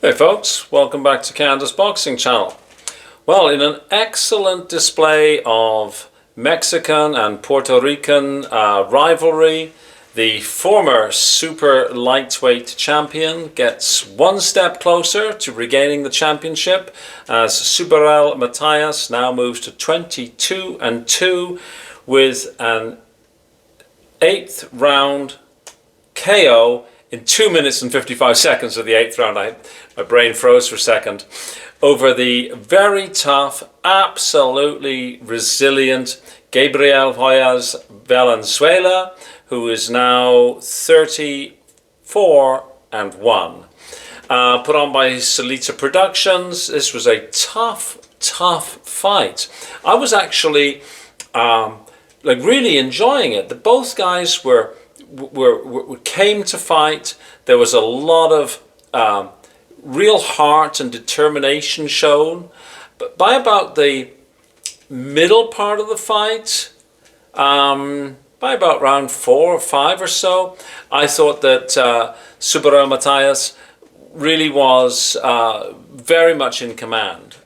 Hey folks, welcome back to Canada's Boxing Channel. Well, in an excellent display of Mexican and Puerto Rican rivalry, the former super lightweight champion gets one step closer to regaining the championship as Subriel Matias now moves to 22-2 with an 8th round KO in 2 minutes and 55 seconds of the 8th round. My brain froze for a second. Over the very tough, absolutely resilient Gabriel Gollaz Valenzuela, who is now 34-1. Put on by Solita Productions. This was a tough fight. I was actually really enjoying it. Both guys came to fight. There was a lot of real heart and determination shown. But by about the middle part of the fight, by about round 4 or 5 or so, I thought that Subriel Matias really was very much in command.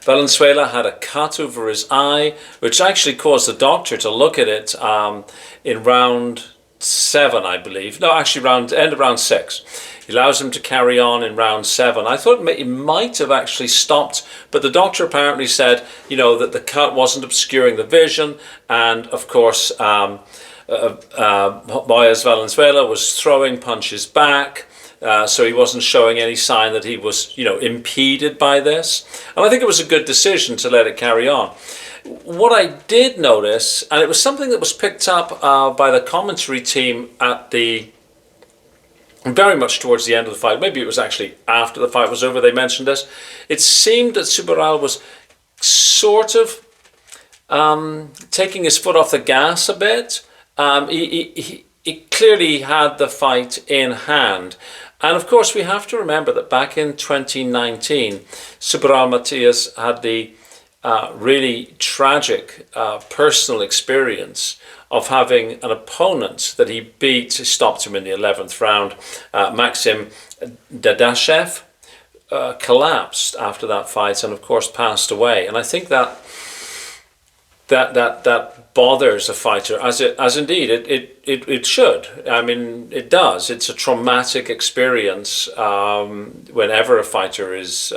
Valenzuela had a cut over his eye, which actually caused the doctor to look at it in round 7, I believe. No, actually end of round 6. He allows him to carry on in round 7. I thought he might have actually stopped, but the doctor apparently said, that the cut wasn't obscuring the vision, and of course, Gollaz Valenzuela was throwing punches back. So he wasn't showing any sign that he was, impeded by this. And I think it was a good decision to let it carry on. What I did notice, and it was something that was picked up by the commentary team very much towards the end of the fight, maybe it was actually after the fight was over, they mentioned this. It seemed that Subriel was sort of taking his foot off the gas a bit. He clearly had the fight in hand. And of course, we have to remember that back in 2019, Subriel Matias had the really tragic personal experience of having an opponent that he beat, stopped him in the 11th round. Maxim Dadashev collapsed after that fight and of course passed away. And I think that bothers a fighter, as indeed it should. I mean, it does. It's a traumatic experience whenever a fighter is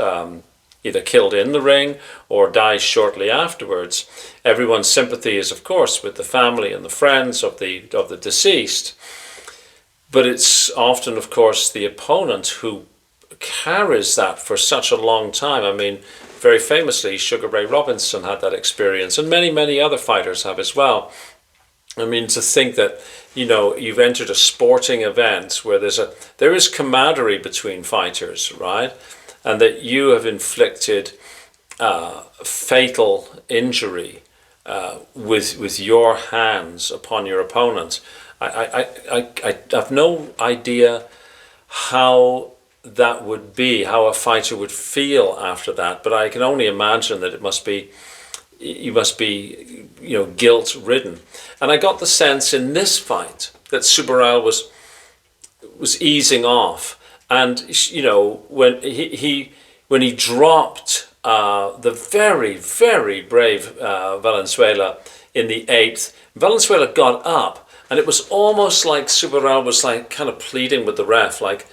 either killed in the ring or dies shortly afterwards. Everyone's sympathy is, of course, with the family and the friends of the deceased, but it's often, of course, the opponent who carries that for such a long time. I mean, very famously, Sugar Ray Robinson had that experience, and many other fighters have as well. I mean, to think that, you've entered a sporting event where there is camaraderie between fighters, right? And that you have inflicted fatal injury with your hands upon your opponent. I have no idea how that would be, how a fighter would feel after that, but I can only imagine that you must be guilt ridden. And I got the sense in this fight that Subriel was easing off, and when he dropped the very brave Valenzuela in the 8th, Valenzuela got up, and it was almost like Subriel was kind of pleading with the ref, like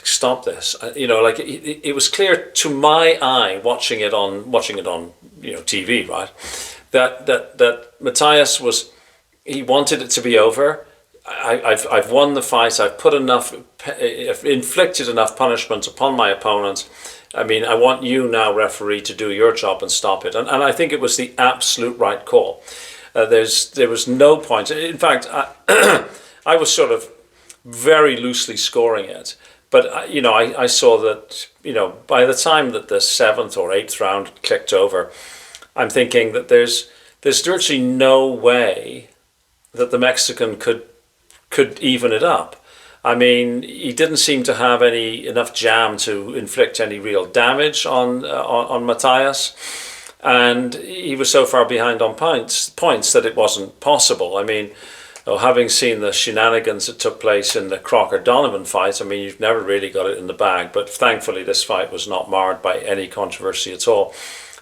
stop this. It was clear to my eye watching it on TV, right, that Matias he wanted it to be over. I've won the fight. I've inflicted enough punishment upon my opponent. I mean, I want you now, referee, to do your job and stop it. And I think it was the absolute right call. There was no point. In fact, I was sort of very loosely scoring it. But I saw that by the time that the 7th or 8th round clicked over, I'm thinking that there's virtually no way that the Mexican could even it up. I mean, he didn't seem to have enough jam to inflict any real damage on Matias, and he was so far behind on points that it wasn't possible. I mean, having seen the shenanigans that took place in the Crocker-Donovan fight, I mean, you've never really got it in the bag, but thankfully this fight was not marred by any controversy at all.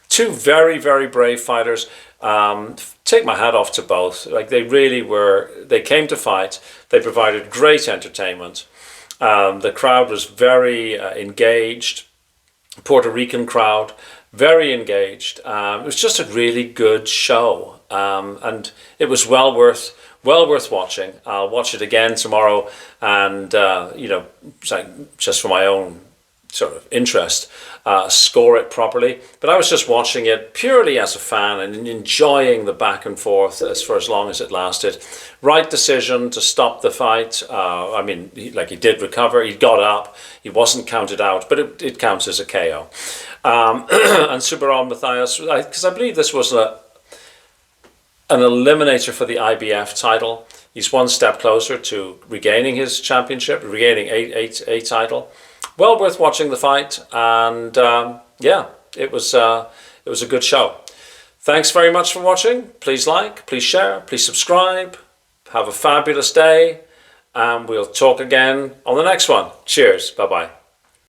Two very, very brave fighters. Take my hat off to both. Like, they really were, they came to fight, they provided great entertainment. The crowd was very engaged. Puerto Rican crowd, very engaged. It was just a really good show, and it was well worth watching. I'll watch it again tomorrow, and you know, just for my own sort of interest, score it properly. But I was just watching it purely as a fan and enjoying the back and forth for as long as it lasted. Right decision to stop the fight. I mean, he did recover. He got up. He wasn't counted out, but it counts as a KO. And Subriel Matias, because I believe this was an eliminator for the IBF title. He's one step closer to regaining his championship, regaining a title. Well worth watching the fight, and yeah, it was a good show. Thanks very much for watching. Please like, please share, please subscribe. Have a fabulous day, and we'll talk again on the next one. Cheers. Bye-bye.